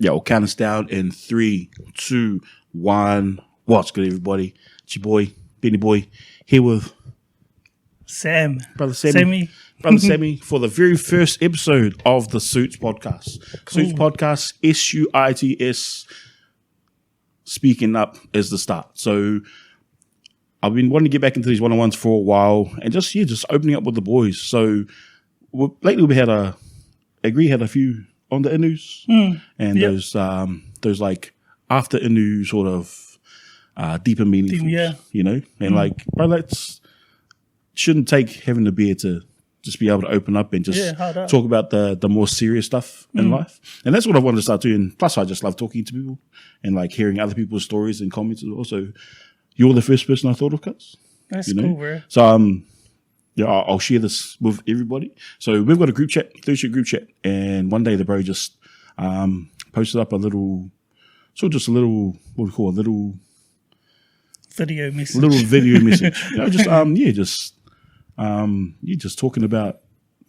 Yeah, we'll count us down in 3, 2, 1. What's good, everybody? It's your boy, Benny Boy, here with Brother Sammy, for the very first episode of the Suits Podcast. Cool. Suits Podcast, SUITS, speaking up is the start. So I've been wanting to get back into these one-on-ones for a while and just opening up with the boys. So lately we had a few on the Inus and those like after Inu sort of deeper meaningful, you know, and like, bro, shouldn't take having a beer to just be able to open up and just talk about the more serious stuff in life. And that's what I wanted to start doing. Plus, I just love talking to people and like hearing other people's stories and comments as well. So you're the first person I thought of, cuz. That's cool, bro. So, yeah, I'll share this with everybody. So we've got a group chat, Thursday group chat, and one day the bro just posted up a little, what we call a little video message. You know, just talking about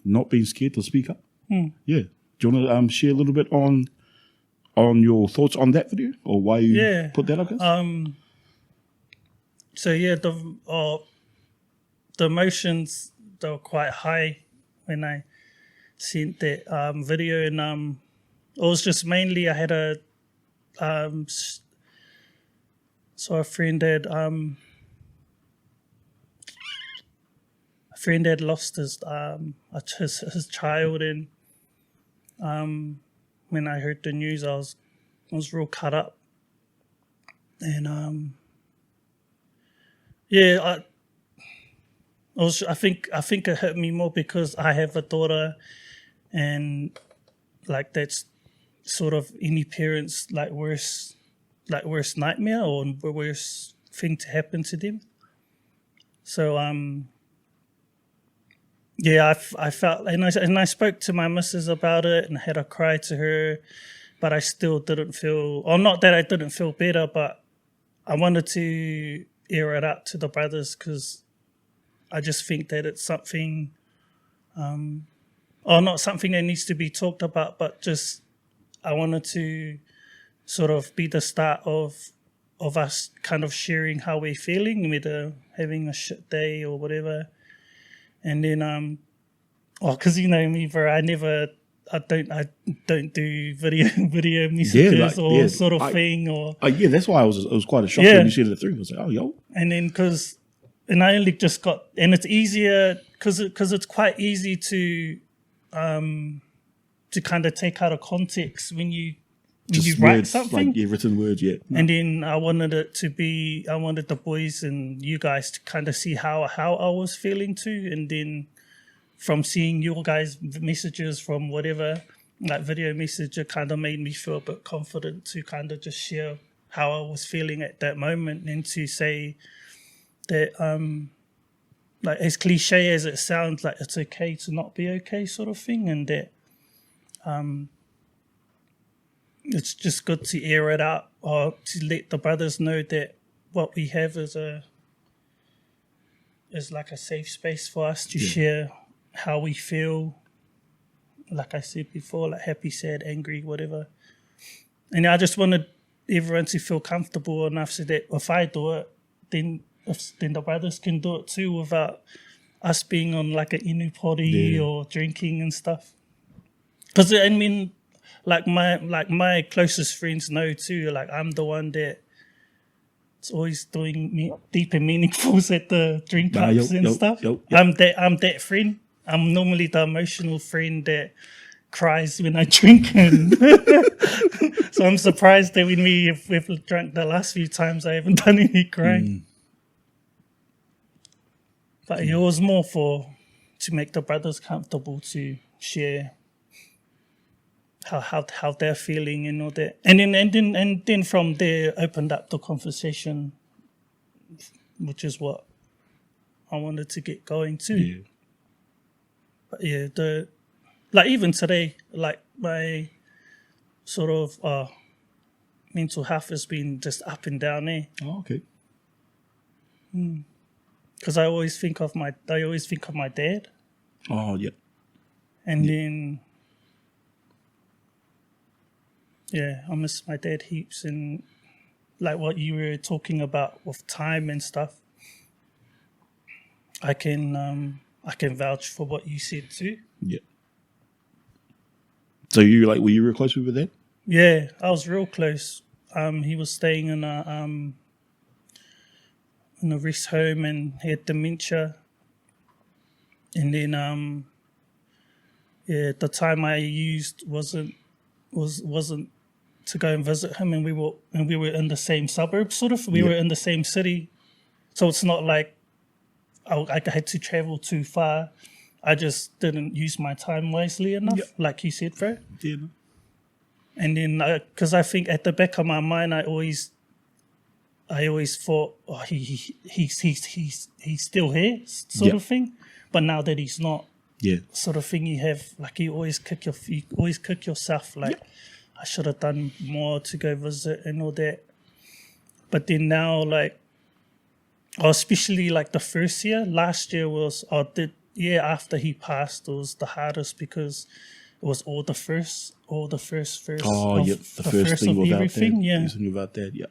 not being scared to speak up. Yeah. Do you want to share a little bit on your thoughts on that video or why you put that up? So yeah, the emotions, they were quite high when I sent that video, and it was just mainly I had a friend had lost his child, and when I heard the news, I was real cut up, and I think it hit me more because I have a daughter, and like that's sort of any parent's worst nightmare or worst thing to happen to them. So I felt, and I spoke to my missus about it and had a cry to her, but I still didn't feel, or not that I didn't feel better, but I wanted to air it out to the brothers because I just think that it's something, or not something that needs to be talked about, but just I wanted to sort of be the start of us kind of sharing how we're feeling, whether having a shit day or whatever. And then, because you know me, bro, I don't do video messages sort of thing. Or that's why it was quite a shock when you said it through. I was like, oh, yo. And then and I only just got, and it's easier because it's quite easy to kind of take out of context when you write words, something, like written words, And then I wanted the boys and you guys to kind of see how I was feeling too, and then from seeing your guys' messages from whatever, like video message, it kind of made me feel a bit confident to kind of just share how I was feeling at that moment, and to say that like as cliche as it sounds, like it's okay to not be okay sort of thing, and that it's just good to air it out or to let the brothers know that what we have is like a safe space for us to share how we feel. Like I said before, like happy, sad, angry, whatever. And I just wanted everyone to feel comfortable enough so that if I do it, then the brothers can do it too, without us being on like an inu poddy or drinking and stuff. Because I mean, like my closest friends know too. Like I'm the one that it's always doing deep and meaningfuls at the drink ups and stuff. I'm that friend. I'm normally the emotional friend that cries when I drink, and so I'm surprised that when we've drunk the last few times, I haven't done any crying. But it was more to make the brothers comfortable to share how they're feeling and all that, and then from there opened up the conversation, which is what I wanted to get going too. Yeah. But like even today, like my sort of mental health has been just up and down there. Oh, okay. Because I always think of my dad. Oh, yeah. And then Yeah, I miss my dad heaps, and like what you were talking about with time and stuff. I can vouch for what you said too. Yeah. So you were you real close with your dad? Yeah, I was real close. He was staying in a rest home and he had dementia. And then the time I used wasn't to go and visit him, and we were in the same suburbs, sort of. We were in the same city, so it's not like I had to travel too far. I just didn't use my time wisely enough, like you said, bro. Yeah. And then, because I think at the back of my mind, I always thought, oh, he's still here, sort of thing. But now that he's not, sort of thing, you have like you always kick yourself like, I should have done more to go visit and all that. But then now, like, especially like the first year, last year was, after he passed, it was the hardest because it was all the first. Oh, the the first thing of without everything, dad. Without dad, yeah.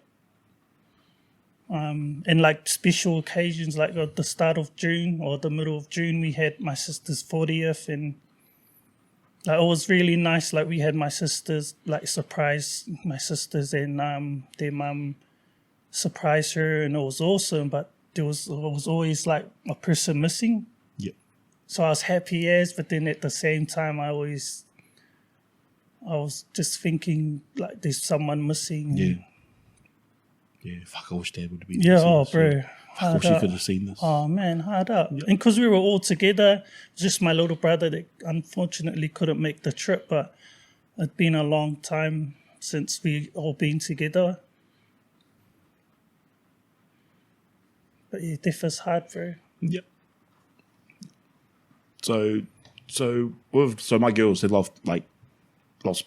And like special occasions, like at the start of June or the middle of June, we had my sister's 40th, and like it was really nice. Like we had my sisters like surprise my sisters, and their mum surprised her, and it was awesome. But it was always like a person missing. Yeah. So I was happy but then at the same time, I was just thinking like there's someone missing. Yeah. Yeah, fuck, I wish Dad would have been there. Yeah, bro. I wish he could have seen this. Oh, man, hard up. Yeah. And because we were all together, it was just my little brother that unfortunately couldn't make the trip, but it'd been a long time since we all been together. But yeah, death is hard, bro. Yep. So my girls had lost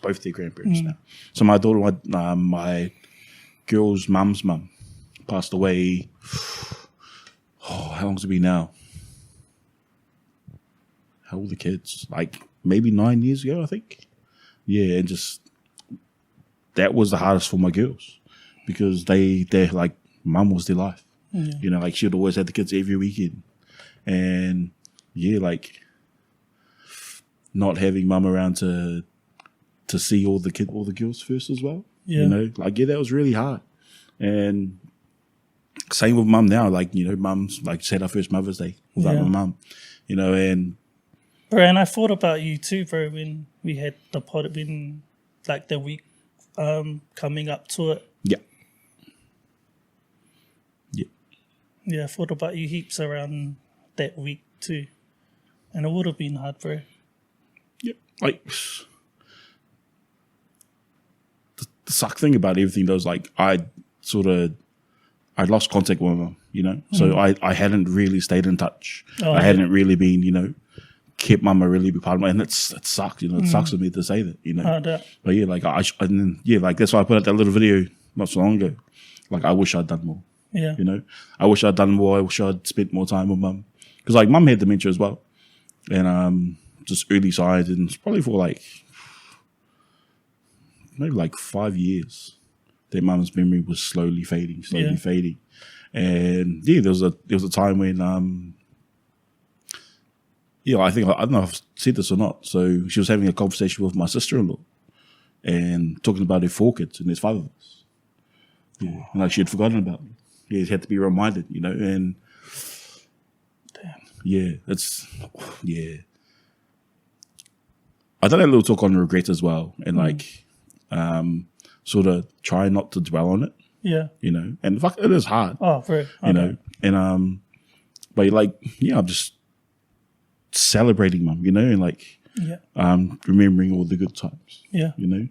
both their grandparents now. So my daughter, my girl's mum's mum passed away. How long's it been now? How old are the kids? Like maybe 9 years ago, I think. Yeah, and just that was the hardest for my girls because they're like mum was their life. Yeah. You know, like she'd always have the kids every weekend, and yeah, like not having mum around to see all the girls first as well. Yeah. You know, like that was really hard. And same with mum now, like, you know, mum's like said our first Mother's Day without my mum, you know, and bro, and I thought about you too, bro, when we had the pod, when like the week coming up to it. Yeah. Yeah, I thought about you heaps around that week too. And it would have been hard, bro. Yeah. Like the suck thing about everything though is like I lost contact with my mum, you know. So I hadn't really stayed in touch. I hadn't really been, you know, kept mum a really big part of my, and it sucked, you know. It sucks for me to say that, you know. But yeah, like like that's why I put out that little video not so long ago. Like I wish I'd done more. Yeah. You know, I wish I'd done more. I wish I'd spent more time with mum because like mum had dementia as well, and just early signs, and it's probably for like maybe like 5 years that mum's memory was slowly fading, and yeah, there was a time when I don't know if I've said this or not. So she was having a conversation with my sister-in-law and talking about her 4 kids, and there's 5 of us. Yeah, and like she had forgotten about me. Yeah, it had to be reminded, you know, and damn. Yeah, I done a little talk on regret as well, and like sort of try not to dwell on it. Yeah. You know, and fuck, it is hard. Oh, very. You know, and but like, yeah, I'm just celebrating mum, you know, and like remembering all the good times. Yeah. You know,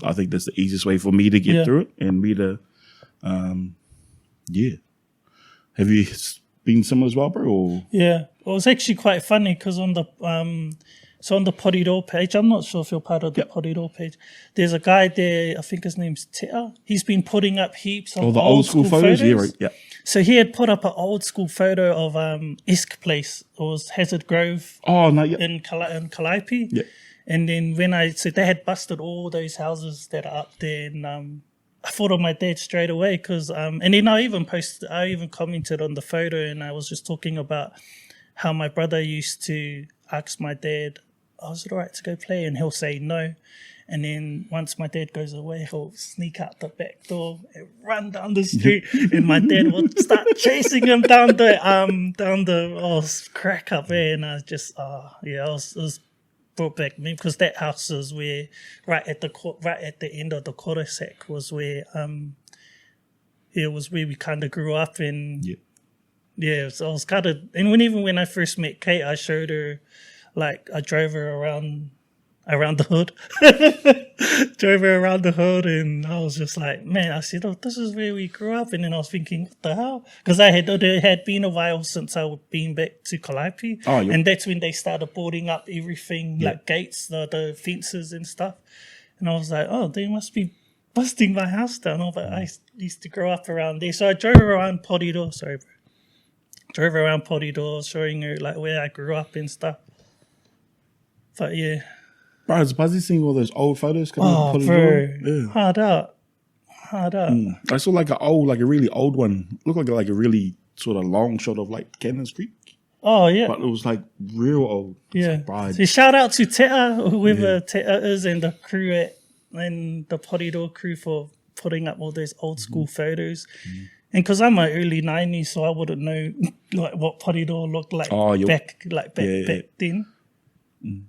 I think that's the easiest way for me to get through it, and me to have you been similar as well, bro? Or? Yeah. Well, it's actually quite funny because on the poddy page, I'm not sure if you're part of the poddy page, there's a guy there, I think his name's Teta. He's been putting up heaps of the old school photos. Yeah, right. Yeah. So he had put up an old school photo of Esk Place. It was Hazard Grove. Oh, no, in Calliope. Yeah. And then so they had busted all those houses that are up there, and I thought of my dad straight away because, and then I even commented on the photo, and I was just talking about how my brother used to ask my dad, "Oh, is it all right to go play?" And he'll say no. And then once my dad goes away, he'll sneak out the back door and run down the street, and my dad will start chasing him down the crack up there. And I just, it was brought back me because that house is where right at the end of the cul-de-sac was where it was where we kind of grew up. And so I was kind of, and even when I first met Kate, I showed her, like, I drove her around the hood. Drove her around the hood, and I was just like, man, I said, oh, this is where we grew up. And then I was thinking, what the hell? Because it had been a while since I had been back to Calliope. Oh, yeah. And that's when they started boarding up everything, like gates, the fences and stuff. And I was like, oh, they must be busting my house down. But I used to grow up around there. So I drove her around Poddy Door, Drove her around Poddy Door, showing her like where I grew up and stuff. But yeah. Bro, it's buzzy seeing all those old photos coming out. Oh, bro. Yeah. Hard out. I saw like a really old one. Looked like a really sort of long shot of like Cannons Creek. Oh, yeah. But it was like real old. Yeah. Like, so shout out to Teta, whoever Teta is, and the crew and the Poddy Door crew for putting up all those old school photos. Mm-hmm. And because I'm an early 90s, so I wouldn't know like what Poddy Door looked like back then. Mm.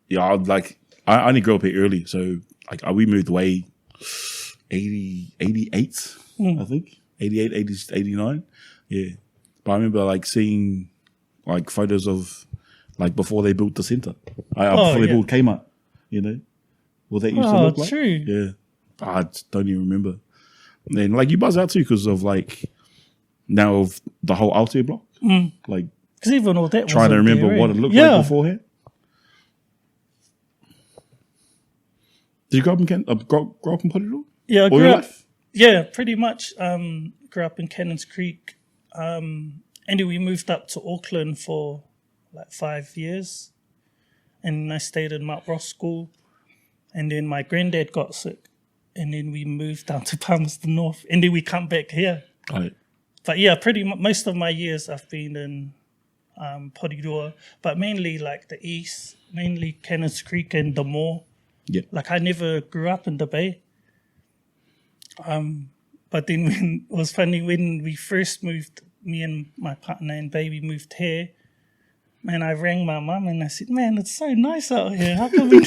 Yeah, I only grew up here early, so like we moved away 88, I think. 88, 80, 89. Yeah. But I remember like seeing like photos of like before they built the centre. Before they built Kmart, you know? What that used to look like. True. Yeah. I just don't even remember. And like you buzz out too because of like now of the whole Aotea block. Mm. Like, because even all that trying to remember what it looked like beforehand. Did you grow up in Poddy Door? Yeah, I grew up. Yeah, pretty much. Grew up in Cannons Creek. And then we moved up to Auckland for like 5 years. And I stayed in Mount Ross School. And then my granddad got sick. And then we moved down to Palmerston North. And then we come back here. Right. But yeah, pretty much most of my years I've been in Poddy Door. But mainly like the east, mainly Cannons Creek and the Moor. Yeah. Like I never grew up in the Bay. But then it was funny when we first moved, me and my partner and baby moved here, man, I rang my mum and I said, man, it's so nice out here. How come we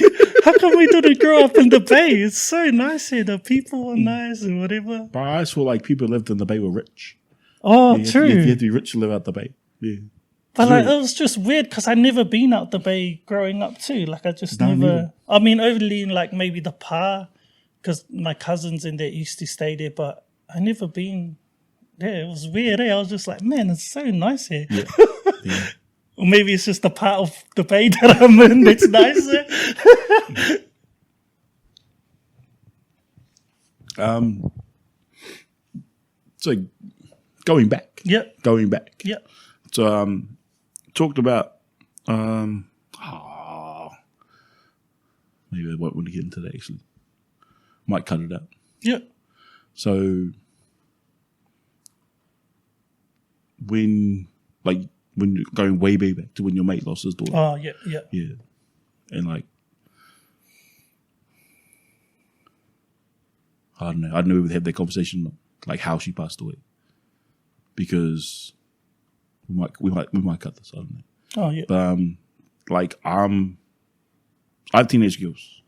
didn't grow up in the Bay? It's so nice here. The people are nice and whatever. But I always feel like people who lived in the Bay were rich. Oh, true. You had to be rich to live out the Bay. Yeah. But like, it was just weird because I'd never been out the Bay growing up too. Like I just never. I mean, overly in like maybe the Pa, because my cousins and they used to stay there, but I never been there. It was weird. I was just like, man, it's so nice here. Yeah. Yeah. Or maybe it's just the part of the Bay that I'm in that's nicer. So going back. Yep. Going back. Yep. So talked about maybe I won't want to get into that actually. Might cut it out. Yep. So when you're going way back to when your mate lost his daughter. Oh, yeah, yeah. Yeah. And like I don't know if we've had that conversation like how she passed away. Because we might cut this, I don't know. Oh yeah. But like I have teenage girls.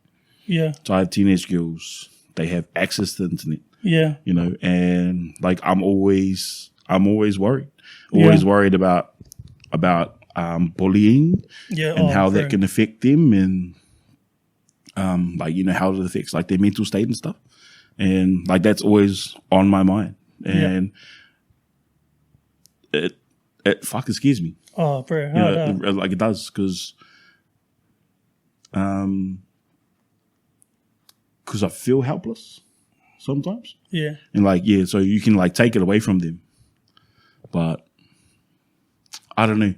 Yeah. So I have teenage girls. They have access to the internet. Yeah. You know, and like I'm always worried. Always worried about bullying and how that can affect them and like, you know, how it affects like their mental state and stuff. And like that's always on my mind. And it fucking scares me. Oh, bro. You know, like it does because I feel helpless sometimes. Yeah. And like, yeah, so you can like take it away from them. But I don't know.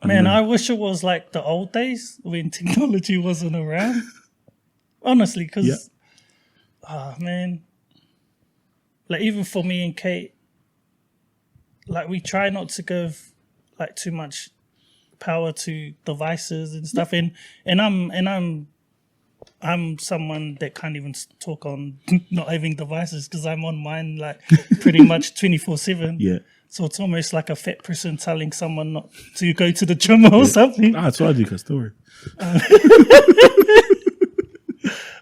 Man, I wish it was like the old days when technology wasn't around. Honestly, because, man, like even for me and Kate, like we try not to give like too much power to devices and stuff. And I'm someone that can't even talk on not having devices because I'm on mine like pretty much 24/7. Yeah. So it's almost like a fat person telling someone not to go to the gym or something. Ah, that's what I do, story.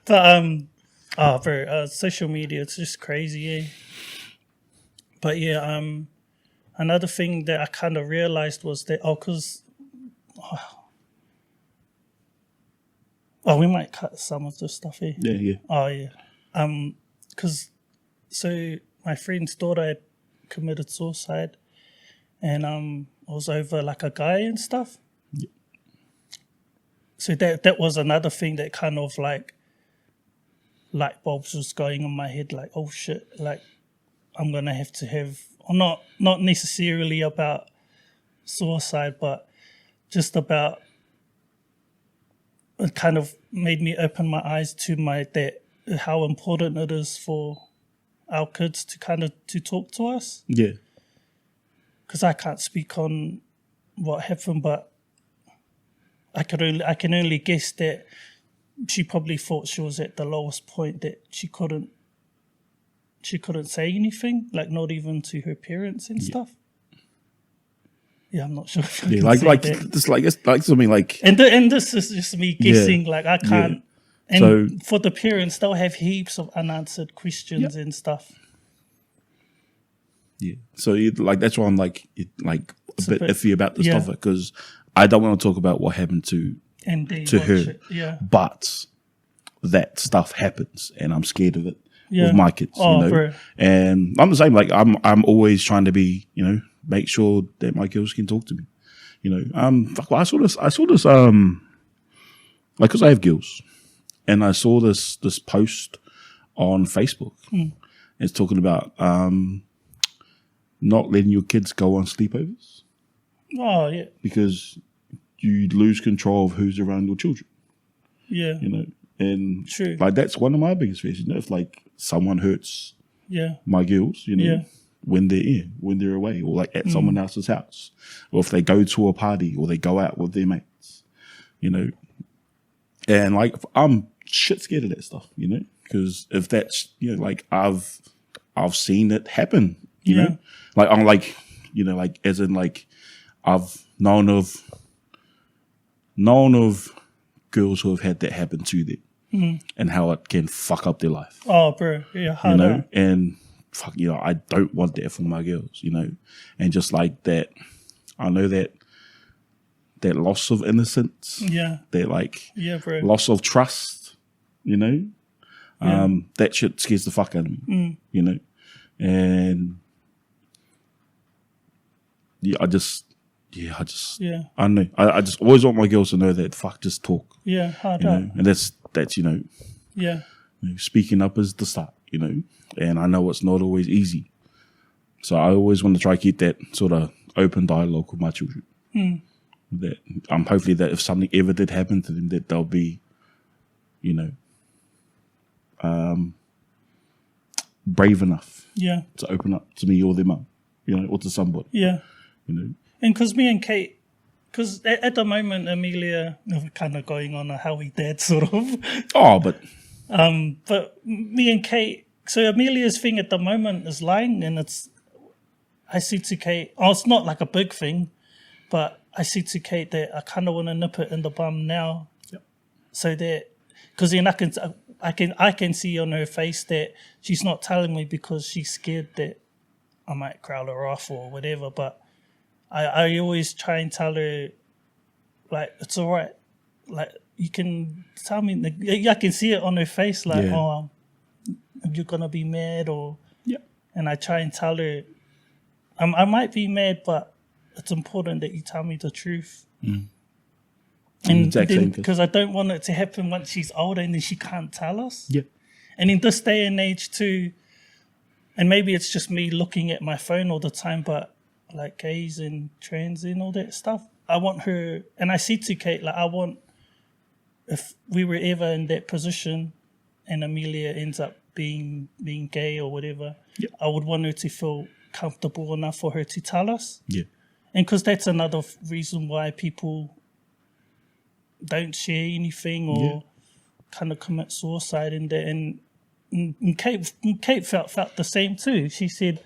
But bro, social media, it's just crazy, eh? But yeah, another thing that I kind of realized was that we might cut some of the stuff here. Yeah. Oh yeah, because so my friend's daughter had committed suicide, and it was over like a guy and stuff. Yeah. So that was another thing that kind of like light bulbs was going in my head, like, oh shit, like I'm gonna have to have, or not necessarily about suicide, but just about, it kind of made me open my eyes to how important it is for our kids to talk to us. Yeah. Because I can't speak on what happened, but I can only guess that she probably thought she was at the lowest point, that she couldn't say anything, like not even to her parents and stuff. Yeah, I'm not sure if I can say that. It's like something like, and this is just me guessing. Like I can't. And so, for the parents, they'll have heaps of unanswered questions and stuff. Yeah. So that's why I'm like a bit iffy about this stuff, because I don't want to talk about what happened to her. Yeah. But that stuff happens, and I'm scared of it with my kids. Bro. And I'm the same. Like I'm always trying to be, make sure that my girls can talk to me. I saw this. Like, because I have girls, and I saw this post on Facebook. It's talking about not letting your kids go on sleepovers. Oh yeah. Because you lose control of who's around your children. Yeah. And true. Like that's one of my biggest fears. If like someone hurts my girls, when they're away, or like at someone else's house, or if they go to a party or they go out with their mates, and like I'm shit scared of that stuff, because if that's like I've seen it happen, like I'm like like as in like I've known of girls who have had that happen to them, and how it can fuck up their life. Oh, bro, yeah, hard and fuck, I don't want that for my girls, and just like that, I know that loss of innocence, that like bro. loss of trust, that shit scares the fuck out of me, and I know. I just always want my girls to know that just talk. Yeah, hard up. And that's speaking up is the start, and I know it's not always easy. So I always want to try to keep that sort of open dialogue with my children. That hopefully that if something ever did happen to them, that they'll be, brave enough to open up to me or their mum, or to somebody. Yeah. And because me and Kate, because at the moment, Amelia, we're kind of going on a how we dad sort of. Oh, but me and Kate, so Amelia's thing at the moment is lying, and I see to Kate, it's not like a big thing, but I see to Kate that I kind of want to nip it in the bum now. Yep. So that, because then I can see on her face that she's not telling me because she's scared that I might crowd her off or whatever, but I always try and tell her, like, it's all right. Like, you can tell me, I can see it on her face, like, you're going to be mad, or... Yeah. And I try and tell her, I might be mad, but it's important that you tell me the truth. And exactly, because I don't want it to happen once she's older and then she can't tell us. Yeah. And in this day and age too, and maybe it's just me looking at my phone all the time, but like gays and trans and all that stuff, I want her, and I said to Kate, like, I want, if we were ever in that position and Amelia ends up being gay or whatever, I would want her to feel comfortable enough for her to tell us. Yeah. And because that's another reason why people don't share anything or kind of commit suicide in there. And Kate felt the same too. She said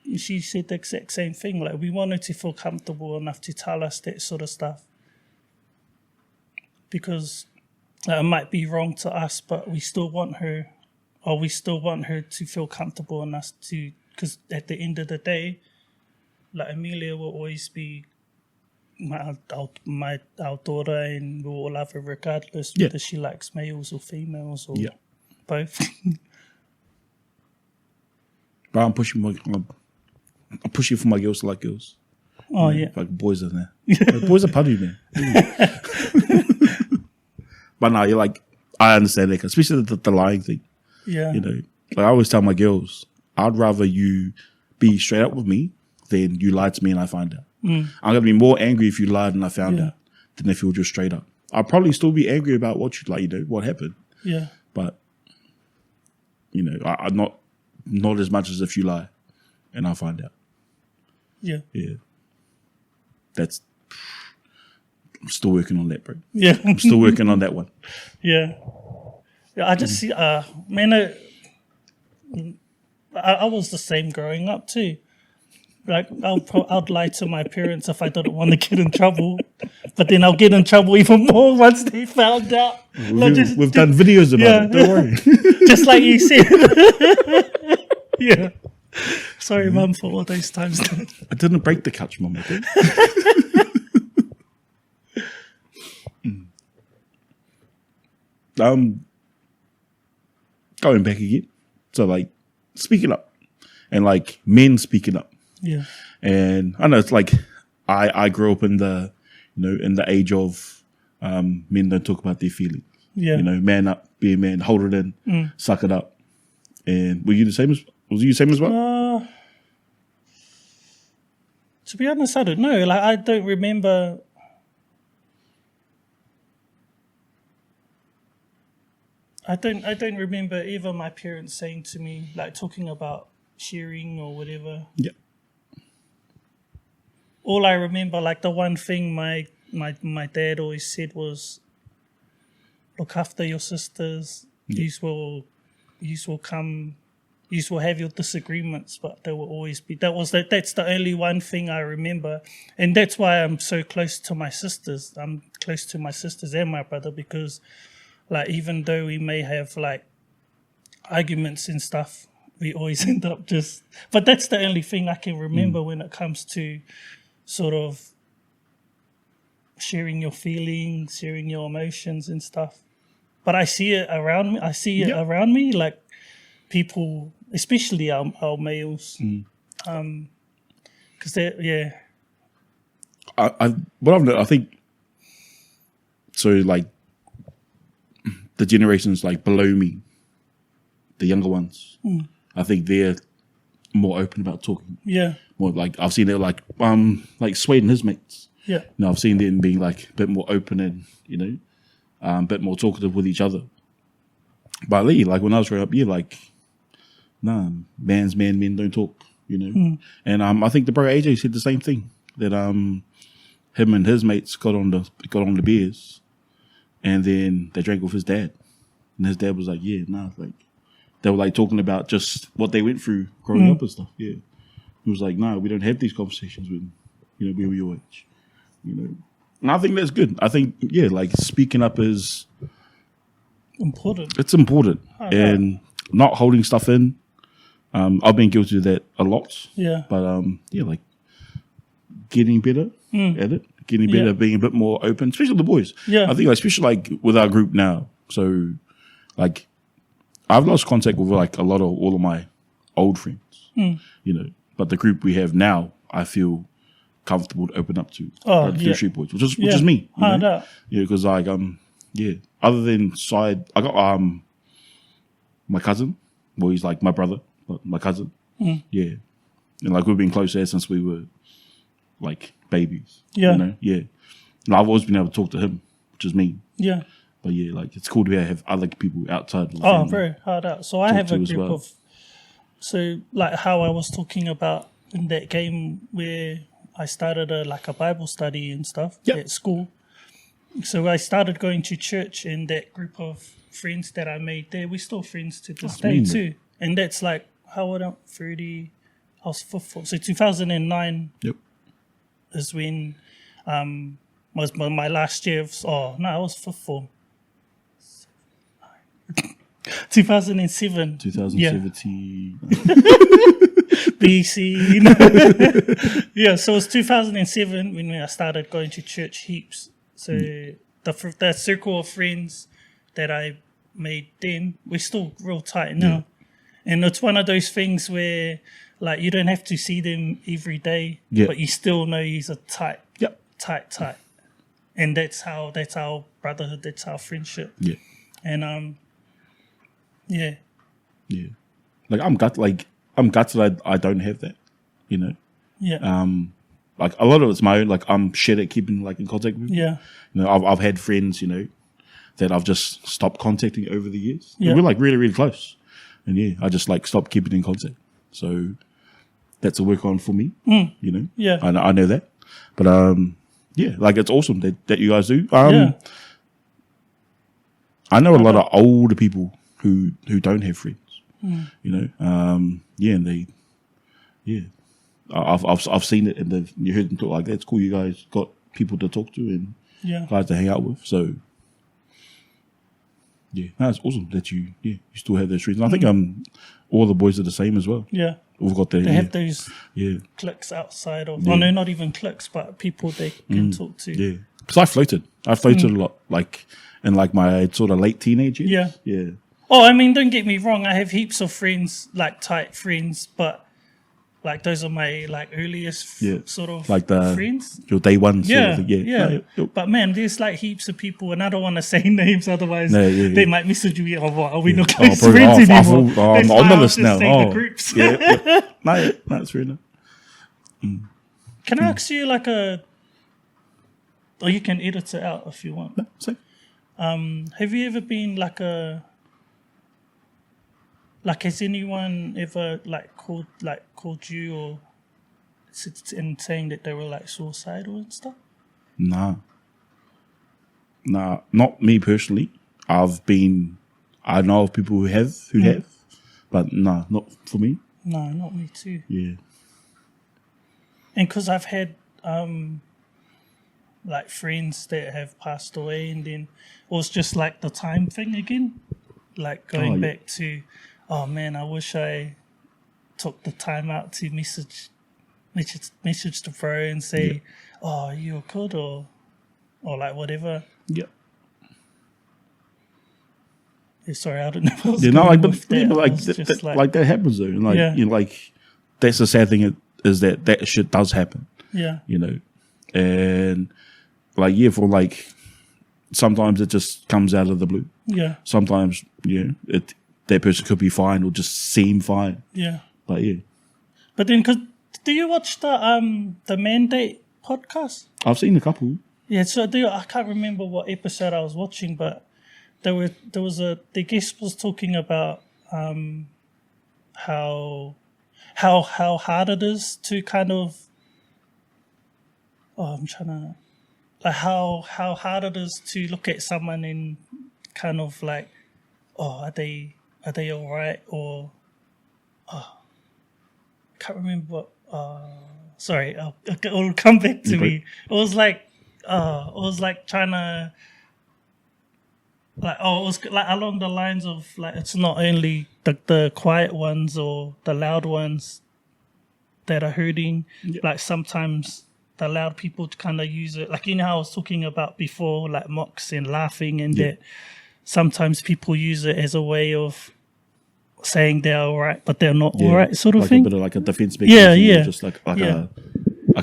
the exact same thing. Like, we want her to feel comfortable enough to tell us that sort of stuff. Because it might be wrong to us, but we still want her to feel comfortable enough to, because at the end of the day, like, Amelia will always be our daughter, and we'll all love her regardless whether she likes males or females or both. But I'm pushing for my girls to like girls. Oh, yeah. Like, boys are there. Like, boys are putty, man. But no, you're like, I understand that, especially the lying thing. Yeah. You know, like, I always tell my girls, I'd rather you be straight up with me than you lied to me and I find out. I'm going to be more angry if you lied and I found out than if you were just straight up. I'll probably still be angry about what you, like, you know, what happened. Yeah. But, you know, I'm not as much as if you lie and I find out. Yeah. Yeah. I'm still working on that, bro. Yeah. I'm still working on that one. Yeah. I just see, man, I was the same growing up too. Like, I'd lie to my parents if I didn't want to get in trouble, but then I'll get in trouble even more once they found out. We've done videos about it. Don't worry. Just like you said. Yeah. Sorry, Mum, for all those times. I didn't break the couch, Mum. Okay? Going back again. So, like, speaking up, and like men speaking up. Yeah. And I know it's like I grew up in the, you know, in the age of men don't talk about their feelings. Yeah. You know, man up, be a man, hold it in, suck it up. And was you the same as well? To be honest, I don't know. Like, I don't remember. I don't remember ever my parents saying to me, like, talking about sharing or whatever. Yeah. All I remember, like, the one thing my dad always said was, look after your sisters. Yeah. You will have your disagreements, but there will always be. That's the only one thing I remember, and that's why I'm so close to my sisters. I'm close to my sisters and my brother because, like, even though we may have, like, arguments and stuff, we always end up just. But that's the only thing I can remember when it comes to sort of sharing your feelings, sharing your emotions and stuff. But I see it around me. Like, people, especially our males, because they're I think so. Like, the generations like below me, the younger ones, I think they're more open about talking. Yeah. More like I've seen it like Swade and his mates. Yeah. You know, I've seen them being like a bit more open and, you know, a bit more talkative with each other. But Lee, like when I was growing up, like, nah, men don't talk, you know. And I think the bro AJ said the same thing, that him and his mates got on the beers, and then they drank with his dad, and his dad was like, yeah, nah, like they were like talking about just what they went through growing up and stuff. Yeah, he was like, nah, we don't have these conversations when, you know, we were your age, you know. And I think that's good. I think, yeah, like speaking up is important. It's important, and not holding stuff in. I've been guilty of that a lot. Yeah. But yeah, like getting better at it, getting better at being a bit more open, especially the boys. Yeah. I think, like, especially like with our group now. So, like, I've lost contact with like all of my old friends, you know. But the group we have now, I feel comfortable to open up to. The street boys, which is me. You know? Yeah, because like yeah. Other than side, I got my cousin. Well, he's like my brother, but my cousin. Yeah, and like we've been close there since we were like babies. Yeah. You know? Yeah. And I've always been able to talk to him, which is me. Yeah. But yeah, like it's cool to have other people outside of the Oh, family. very hard out. So I have to a as group well. of, so like how I was talking about in that game where I started a Bible study and stuff Yep. at school. So I started going to church, and that group of friends that I made there, we're still friends to this day mean, too. And that's like, how old am I? 30, I was 4. So 2009 Yep. is when was my last year of, I was 4. 2007. 2017. BC. Yeah, so it was 2007 when I started going to church heaps. So that circle of friends that I made then, we're still real tight now. And it's one of those things where, like, you don't have to see them every day, but you still know he's a tight. And that's our brotherhood, that's our friendship. Yeah. And yeah. Yeah. Like I'm gutted I don't have that, you know. Yeah. Like a lot of it's my own, like I'm shit at keeping like in contact with people. Yeah. You know, I've had friends, you know, that I've just stopped contacting over the years. Yeah. And we're like really, really close. And yeah, I just like stopped keeping in contact. So that's a work on for me, you know. Yeah. I know that. But yeah, like it's awesome that you guys do. Yeah. I know a lot of older people who don't have friends. You know. Yeah, and they I've seen it, and you heard them talk like that's cool. You guys got people to talk to and guys to hang out with. So yeah, it's awesome that you still have those friends. And I think all the boys are the same as well. Yeah. We've got that. They have those Yeah. cliques outside of, no, not even cliques, but people they can talk to. Yeah. Because I floated a lot, like in like my sort of late teenage years. Yeah. Yeah. Oh, I mean, don't get me wrong. I have heaps of friends, like tight friends, but like those are my like earliest sort of like friends. Your day one sort of thing. Yeah. No, But man, there's like heaps of people, and I don't want to say names, otherwise they might message me. Oh, what, are we not close bro, friends anymore? I'm on the list now. The groups. Yeah. No, it's fair enough. Can I ask you like or you can edit it out if you want. No, say. Have you ever been has anyone ever called you or and saying that they were like suicidal and stuff? Nah, not me personally. I know of people who have, but nah, not for me. No, not me too. Yeah. And because I've had like friends that have passed away, and then it was just like the time thing again, like going back to, oh man, I wish I took the time out to message the bro and say, oh, you're good or like whatever. Yeah. Yeah, sorry, I don't know. What I was Yeah, no, going like, with that. but I like, was just like that happens though, and like you know, like that's the sad thing is that shit does happen. Yeah. You know, and like for like sometimes it just comes out of the blue. Yeah. Sometimes that person could be fine or just seem fine. Yeah. But yeah. But then, do you watch the Mandate podcast? I've seen a couple. Yeah, so I can't remember what episode I was watching, but the guest was talking about how hard it is to kind of how hard it is to look at someone and kind of like, oh, are they all right, or I can't remember what. Sorry, it'll come back to me. It was like trying to, like, it was like along the lines of like, it's not only the quiet ones or the loud ones that are hurting. Like sometimes the loud people kind of use it, like, you know how I was talking about before, like mocks and laughing, and that sometimes people use it as a way of saying they're all right, but they're not all right, sort of like thing. A bit of like a defense mechanism, just like a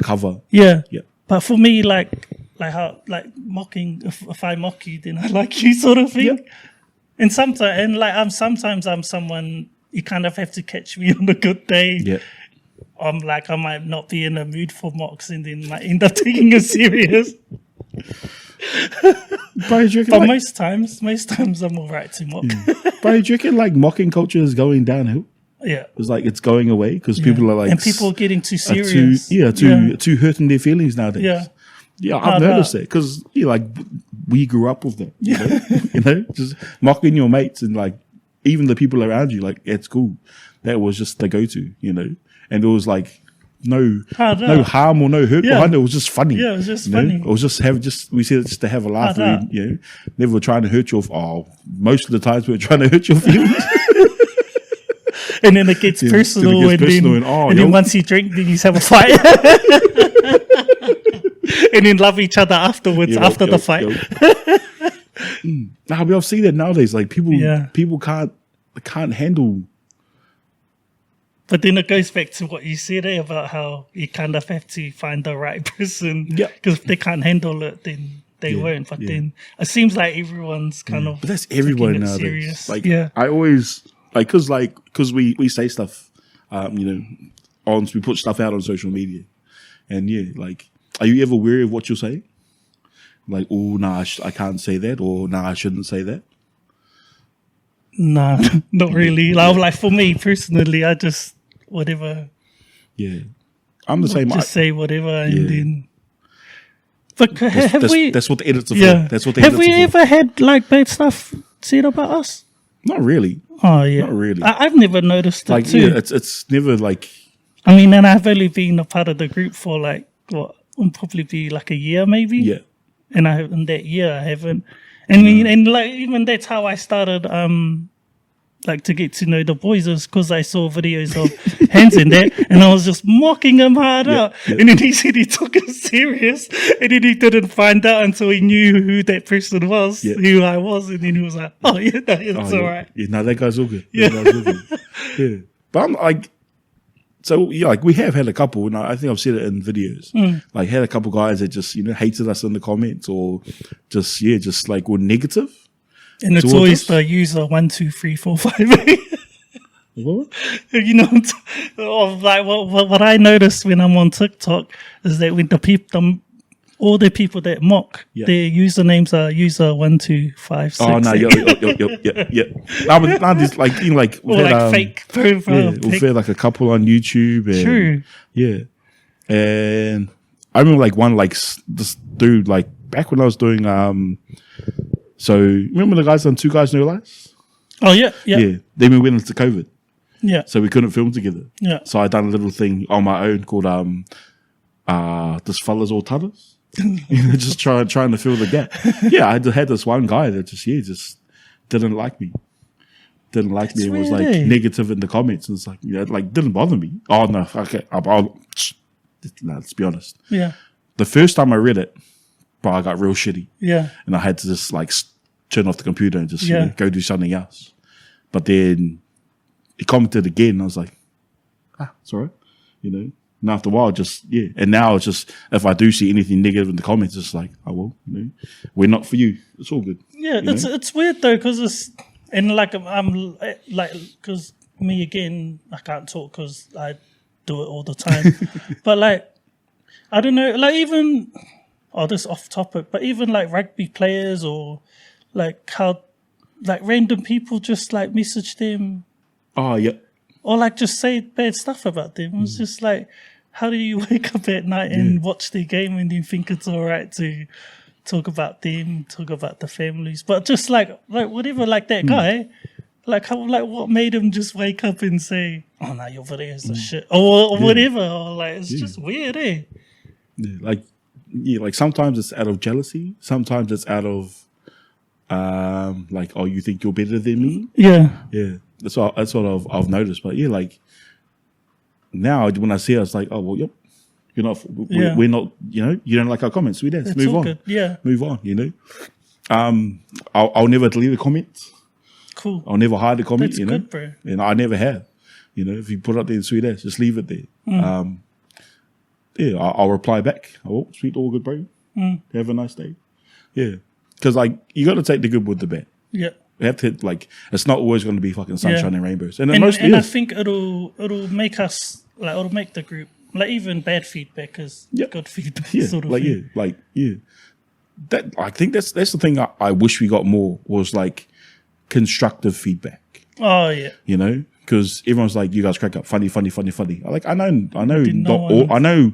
cover. Yeah. Yeah. But for me, like how, like mocking, if I mock you, then I like you, sort of thing. Yeah. And sometimes I'm someone, you kind of have to catch me on a good day. Yeah. I'm like, I might not be in a mood for mocks and then might end up taking it serious. Bro, do you reckon, But like, most times I'm all right to mock. bro, do you reckon like mocking culture is going downhill? Yeah. It's like it's going away because people are like, and people are getting too are serious. too hurting their feelings nowadays. Yeah. Yeah, I've Hard noticed out. that because like we grew up with that. You know? You know, just mocking your mates and like even the people around you, like at school, that was just the go-to. You know, and there was like no harm or no hurt behind it. It was just funny. Yeah, it was just you know? funny. It was just we said it just to have a laugh. Hard out. You know, never were trying to hurt your. Most of the times we were trying to hurt your feelings. And then it gets personal, and then once you drink, then you have a fight. And then love each other afterwards, after the fight. Nah, we all see that nowadays. Like people can't handle. But then it goes back to what you said about how you kind of have to find the right person. Yeah. Because if they can't handle it, then they won't. But then it seems like everyone's kind of. But that's everyone taking it nowadays. serious. Like yeah. I always because we say stuff, we put stuff out on social media, and like, are you ever wary of what you'll say? Like, oh, nah, I can't say that, or nah, I shouldn't say that. Nah, not really. Like for me personally, I just whatever. Yeah, I'm the same. Just say whatever, and then. But that's what the edits are for. Yeah. That's what the have edits we are for. ever had like bad stuff said about us? Not really. Oh yeah, not really. I've never noticed it like, too. yeah, it's never like. I mean, and I've only been a part of the group for like probably be like a year maybe. Yeah. And in that year I haven't. And and like even that's how I started like to get to know the boys is because I saw videos of Hans in that, and I was just mocking him hard out. Yeah. And then he said he took it serious, and then he didn't find out until he knew who that person was, who I was, and then he was like, "Oh yeah, no, it's all right." Yeah, no, that guy's all good. Yeah. That guy's all good. Yeah, but I'm like, so yeah, like we have had a couple, and I think I've said it in videos. Like had a couple guys that just hated us in the comments, or just like were negative. And it's always the user 1, 2, 3, 4, 5. What? Of like what I noticed when I'm on TikTok is that when all the people that mock, their usernames are user 1, 2, 5, 6. Oh no, yeah. No, but not just like or like fake profile. Yeah, we've had like a couple on YouTube. And, True. Yeah, and I remember like one like this dude like back when I was doing So remember the guys on Two Guys No Lies? Oh yeah. Then we went into COVID. Yeah. So we couldn't film together. Yeah. So I done a little thing on my own called This Fella's All Tutters. Just trying to fill the gap. Yeah, I had this one guy that just didn't like me. Didn't like me. It was like negative in the comments, and it's like like didn't bother me. Oh no, okay. Let's be honest. Yeah. The first time I read it, but I got real shitty. Yeah. And I had to just like turn off the computer and just go do something else. But then he commented again, and I was like, it's all right. And after a while, and now it's just, if I do see anything negative in the comments, it's like, oh, well, we're not for you. It's all good. Yeah, it's weird though, because it's, and like, I'm like, because me again, I can't talk because I do it all the time. But like, I don't know, like even, this off topic, but even like rugby players or like how, like random people just like message them. Oh, yeah. Or like just say bad stuff about them. It's just like, how do you wake up at night and watch the game and then think it's all right to talk about them, talk about the families, but just like whatever, like that guy, like how, like what made him just wake up and say, "Oh no, your videos are shit," or whatever, or like it's just weird, eh? Yeah, like sometimes it's out of jealousy, sometimes it's out of like, oh, you think you're better than me? Yeah. That's what I've noticed. But like now when I see it, it's like, oh well, yep, you're not, we're not, you don't like our comments. We did. Move on. Good. Yeah. Move on. I'll never delete a comment. Cool. I'll never hide a comment. That's good, bro. And I never have. If you put it up there in sweet ass, just leave it there. I'll reply back. Oh, sweet, all good, bro. Have a nice day. Yeah, because like you got to take the good with the bad. Yeah. We have to it's not always going to be fucking sunshine and rainbows, and it mostly and is. I think it'll make us like it'll make the group, like even bad feedback is good feedback sort of like thing. That I think that's the thing I wish we got more was like constructive feedback. Oh yeah, You know, because everyone's like, you guys crack up, funny. I know,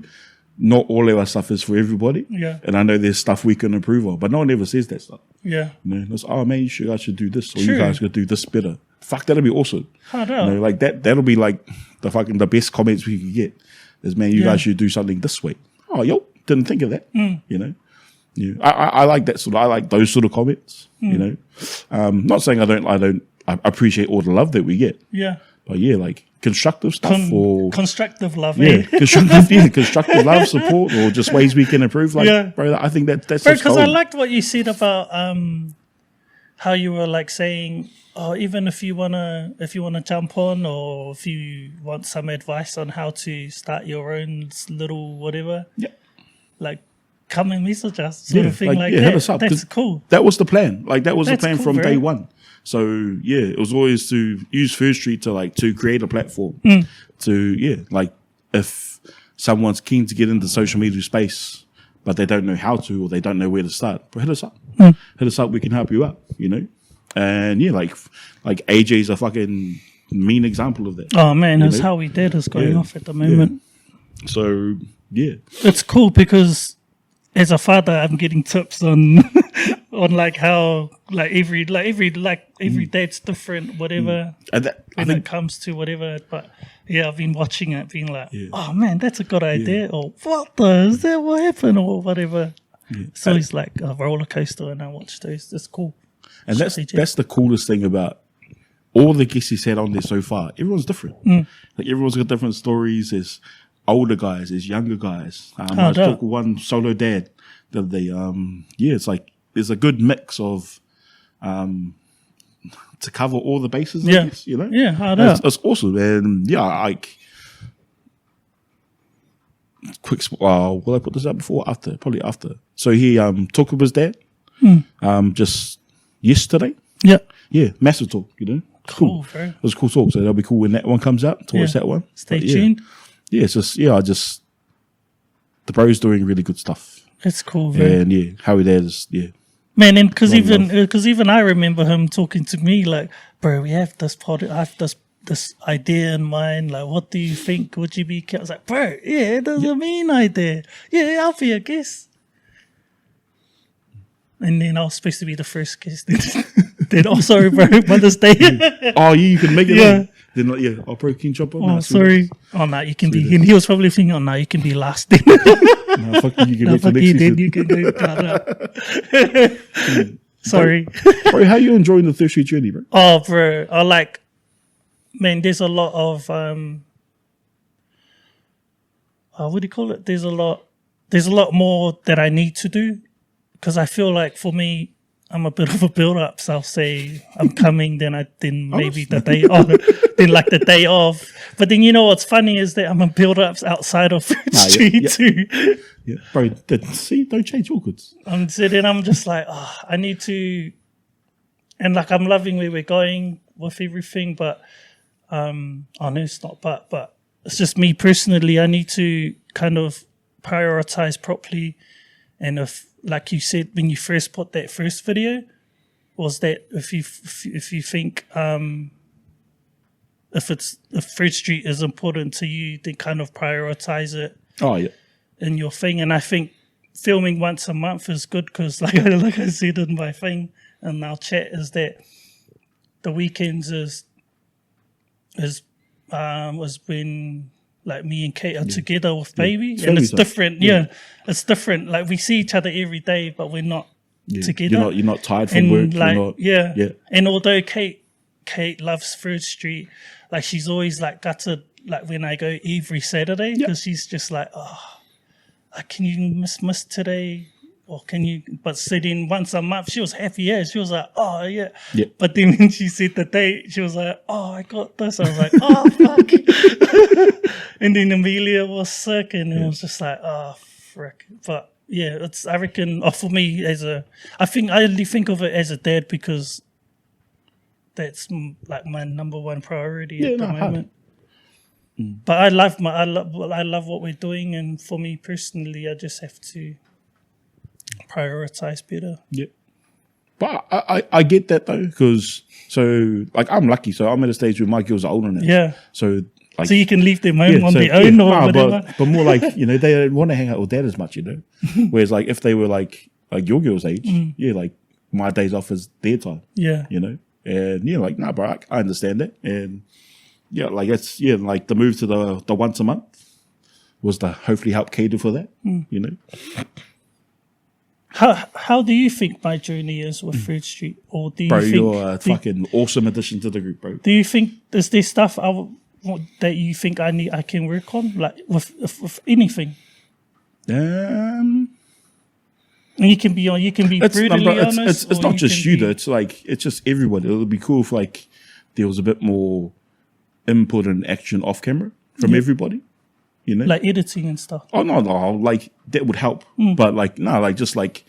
not all of our stuff is for everybody. Yeah. And I know there's stuff we can improve on, but no one ever says that stuff. Yeah. You know, it's, oh man, you guys should do this, or True. you guys could do this better. Fuck, that'll be awesome. I know. You know, like that'll be like the best comments we could get. Is, man, you guys should do something this way. Oh, didn't think of that. You know. Yeah. I like that sort of, I like those sort of comments. You know. Not saying I appreciate all the love that we get. Yeah. But yeah, like constructive stuff or constructive love. Constructive love, support, or just ways we can improve. Like, bro, I think that's because I liked what you said about how you were like saying, oh, even if you wanna jump on, or if you want some advice on how to start your own little whatever, like come and message us, sort of thing, like that. Hit us up. That's cool. That was the plan. Like that was the plan cool, from bro. day one. So yeah, it was always to use First Street to create a platform to like if someone's keen to get into social media space but they don't know how to or they don't know where to start, but hit us up. Hit us up, we can help you out, you know. And yeah, like AJ's a fucking mean example of that. Oh man, that's how we did is going off at the moment. Yeah. So yeah, it's cool because as a father, I'm getting tips on on like how like every date's different, whatever. And when it comes to whatever, but yeah, I've been watching it, being like, oh man, that's a good idea, or what is that? What happened, or whatever. Yeah. So it's like a roller coaster, and I watch those. It's cool. And that's the coolest thing about all the guests he's had on there so far. Everyone's different. Like everyone's got different stories. There's older guys, there's younger guys. I took one solo dad the other day. It's like there's a good mix of to cover all the bases. I guess, you know. It's awesome. And like quick. Will I put this out before? After, probably after. So he talked with his dad. Just yesterday. Yeah, massive talk. You know. Cool. Bro. It was a cool talk. So that'll be cool when that one comes out. Towards that one. Stay tuned. Yeah, it's just the bro's doing really good stuff. It's cool, bro. And how he is, man. And because even I remember him talking to me like, bro, we have this I have this idea in mind. Like, what do you think? Would you be? I was like, bro, that's a mean idea. Yeah, I'll be a guest. And then I was supposed to be the first guest. Then also, bro, Mother's Day. You can make it. Then I'll probably can jump on. Oh, sorry. Oh no, you can be. And he was probably thinking, oh no, you can be last. Then. No, fuck you. You can fuck you. Then you can go. Sorry, bro. How you enjoying the Third Street journey, bro? Oh, bro, I like. Man, there's a lot of what do you call it? There's a lot more that I need to do because I feel like for me, I'm a bit of a build-up, so I'll say I'm coming, then maybe the day off, then like the day off. But then you know what's funny is that I'm a build-ups outside of Fruit Street too. Yeah, bro, don't change your goods. So then I'm just like, I need to, and like I'm loving where we're going with everything, but no, it's not, but it's just me personally. I need to kind of prioritize properly, and if, like you said, when you first put that first video, was that if you think if Fruit Street is important to you, then kind of prioritize it. Oh yeah. In your thing, and I think filming once a month is good because, like I said in my thing in our chat, is that the weekends was when like me and Kate are together with baby, and it's different. It's different. Like we see each other every day, but we're not together. You're not tired from work. Like, And although Kate loves Fruit Street, like she's always like gutted. Like when I go every Saturday, because she's just like, can you miss today? Or can you, but sitting once a month, she was happy, she was like, But then when she said the date, she was like, I got this. I was like, fuck. And then Amelia was sick, and it was just like, frick. But it's, I reckon, for me, I only think of it as a dad because that's like my number one priority at the moment. But I love what we're doing, and for me personally, I just have to prioritize better. Yeah. But I get that though, because like I'm lucky, so I'm at a stage where my girls are older now. Yeah. So like, So you can leave them home on their own or whatever. But more like, they don't want to hang out with dad as much, Whereas like if they were like your girl's age, like my days off is their time. Yeah. And like, nah, bro, I understand that. And like it's like the move to the once a month was to hopefully help cater for that. How do you think my journey is with Fruit Street? Or do you think you're a fucking awesome addition to the group, bro. Do you think is there stuff that you think I can work on, like with anything? And you can be brutally honest. It's not just you though. It's like it's just everyone. It would be cool if like there was a bit more input and action off camera from everybody. Like editing and stuff. Oh no, like that would help. But like no, like just like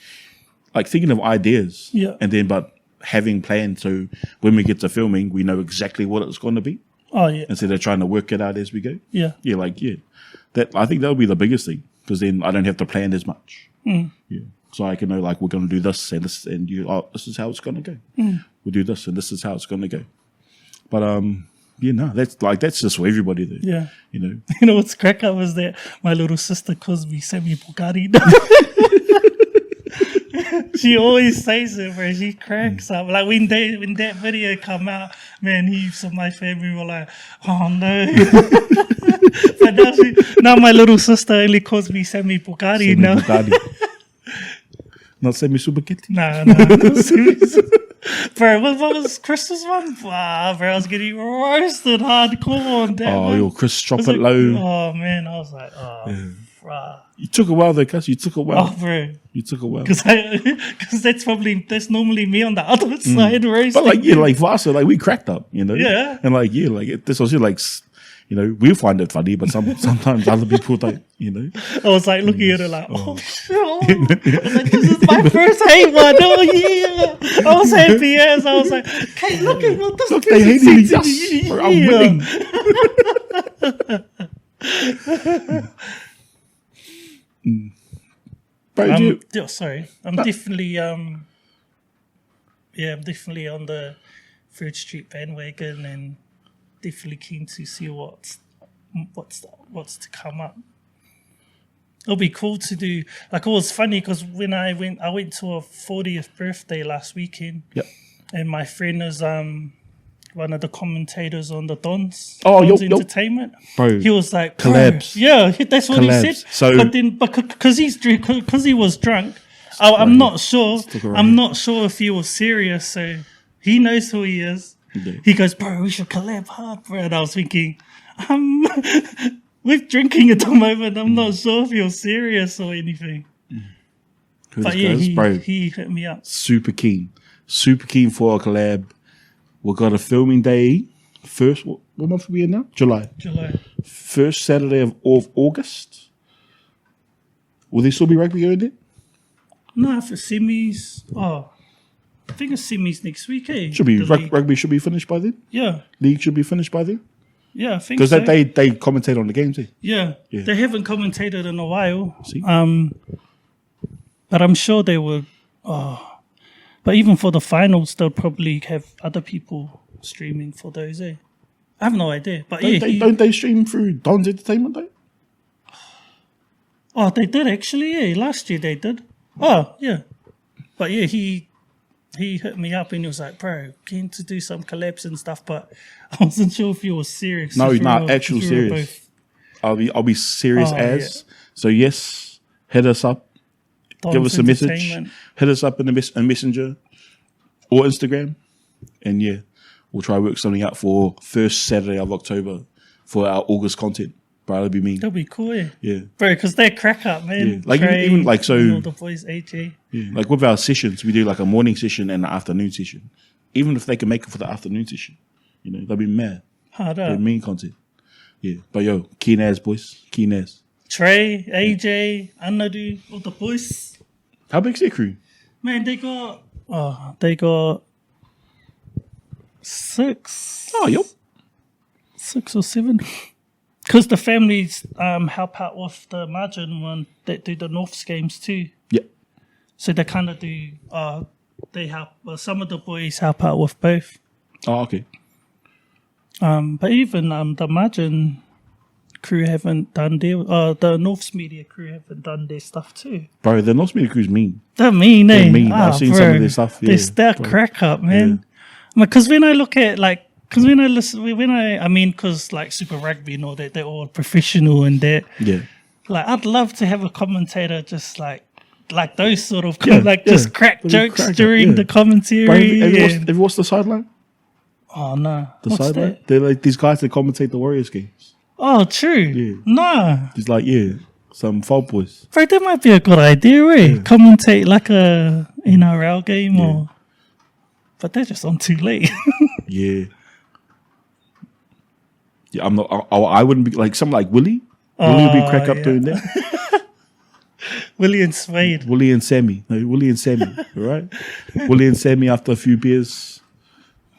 thinking of ideas. Yeah. And then but having plans so when we get to filming, we know exactly what it's going to be. Oh yeah. Instead of trying to work it out as we go. Yeah. Yeah, that I think that would be the biggest thing because then I don't have to plan as much. Yeah. So I can know like we're going to do this and this and this is how it's going to go. We'll do this and this is how it's going to go. But that's just for everybody there. Yeah. You know what's crack up was that my little sister calls me Sammy Risati. She always says it, bro. She cracks up. Like when that video come out, man, heaps of my family were like, "Oh no!" But now my little sister only calls me Sammy Risati now. Not Sammy Spaghetti. Nah. Bro, what was Chris's one? Wow, bro, I was getting roasted hardcore on that one. Yo, Chris, drop it low. Oh, man, I was like, bruh. You took a while though, cuz. You took a while. Oh, bro. You took a while. Because that's normally me on the other side roasting. But like Vasa, like we cracked up, Yeah. And like, this was like, we find it funny, but sometimes other people don't, I was like looking at it like, oh shit. I was like, this is my first hate one. Oh yeah. I was happy as I was like, okay, look at what this. Look, they hate me. Yes, I'm winning. Bro, sorry. I'm definitely I'm definitely on the Fruit Street bandwagon and definitely keen to see what's to come up. It'll be cool to do. Like it was funny because when I went to a 40th birthday last weekend. Yep. And my friend is one of the commentators on the Dons Entertainment. Bro, he was like collabs. Yeah, that's what he said. So, but because he was drunk, I'm not sure. I'm not sure if he was serious. So he knows who he is. Yeah. He goes, bro, we should collab hard, bro. And I was thinking, we're drinking at the moment. I'm not sure if you're serious or anything. But he hit me up. Super keen for a collab. We got a filming day. First, what month are we in now? July. First Saturday of August. Will there still be rugby going there? No, for semis. Oh, I think it's semis next week, eh? Should be rugby should be finished by then. Yeah. League should be finished by then. Yeah, I think so. Because they commentate on the games, eh? Yeah. They haven't commentated in a while. See? But I'm sure they will. But even for the finals, they'll probably have other people streaming for those, eh? I have no idea. But don't they stream through Don's Entertainment though? Oh, they did actually, yeah. Last year they did. Oh, yeah. But yeah, he hit me up and he was like, bro, keen to do some collabs and stuff, but I wasn't sure if you were serious. No, he's not actual serious. I'll be serious as. Yeah. So yes, hit us up. Give us a message. Hit us up in the Messenger or Instagram. And yeah, we'll try to work something out for first Saturday of October for our August content. Bro, that'll be mean. That'll be cool, yeah. Yeah. Bro, because they're crack up, man. Yeah. Like even like so all the boys, AJ. Yeah. Like with our sessions, we do like a morning session and an afternoon session. Even if they can make it for the afternoon session. They'll be mad. Hard up. They're mean content. Yeah. But yo, keen as boys. Keen as. Trey, AJ, Anadu, all the boys. How big's their crew? Man, they got 6. Oh, yup. 6 or 7. Because the families help out with the margin one that do the Norths games too. Yeah. So they kind of do. They help. Well, some of the boys help out with both. Oh, okay. But even the margin crew haven't done their. The Norths media crew haven't done their stuff too. Bro, the North Media crew's mean. They're mean, eh? They're mean. I've seen some of their stuff. Yeah, They're crack up, man. Because when I look at because when I listen, because like Super Rugby and all that, they're all professional and that. Yeah. Like, I'd love to have a commentator just like those sort of just crack jokes during the commentary. Bro, have you watched the sideline? Oh no, The what's sideline? that? They're like these guys that commentate the Warriors games. Oh, true. Yeah. No, It's like some fault boys. bro, that might be a good idea, eh? Commentate like a NRL game or. But they're just on too late. Yeah. Yeah, I'm not. I wouldn't be like someone like Willie. Willie would be crack up doing that. Willie and Swade. Willie and Sammy. No, Willie and Sammy. All right. Willie and Sammy after a few beers,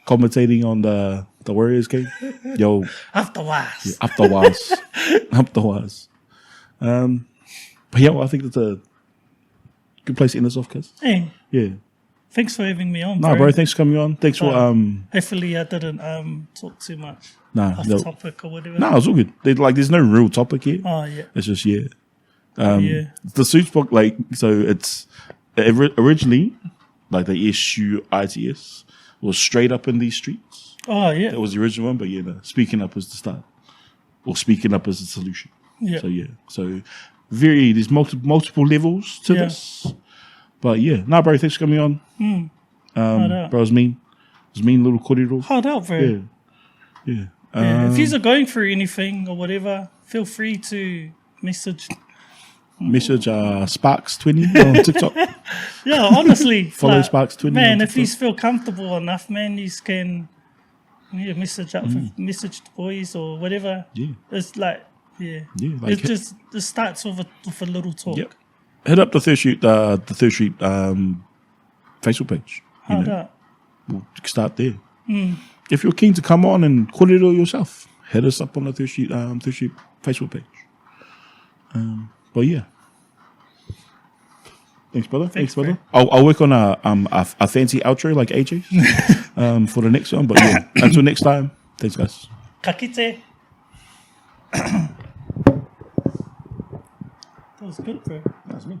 commentating on the Warriors game. Yo. Afterwards. Yeah, afterwards. Afterwards. But yeah, well, I think that's a good place to end this off, cuz. Hey, Yeah. thanks for having me on, Nah, bro. Thanks for coming on. Thanks for Hopefully I didn't talk too much Nah, off no. topic or whatever. Nah, it's all good. There's no real topic here. Oh yeah. It's just yeah. The Suits book, so it's originally like the SUITS was straight up in these streets. Oh yeah. That was the original one, but speaking up was the start, or speaking up is the solution. Yeah. So there's multiple levels to this, but bro, thanks for coming on. Bro, it was mean. It was mean little corridor. Hard out, bro. Yeah. If you're going through anything or whatever, feel free to message Sparks20 on TikTok. Yeah, honestly. Follow Sparks20 Man, on if you TikTok. feel comfortable enough, man, you can message the boys or whatever. Yeah. It's like, like it starts with a little talk. Yep. Hit up the Third Street Facebook page. Hard out. We'll start there. If you're keen to come on and call it all yourself, hit us up on the Third Street Facebook page. But yeah. Thanks, brother. Thanks, brother. I'll work on a fancy outro like AJ's for the next one. But yeah, until next time. Thanks, guys. Kakite. That was good, bro. That's me.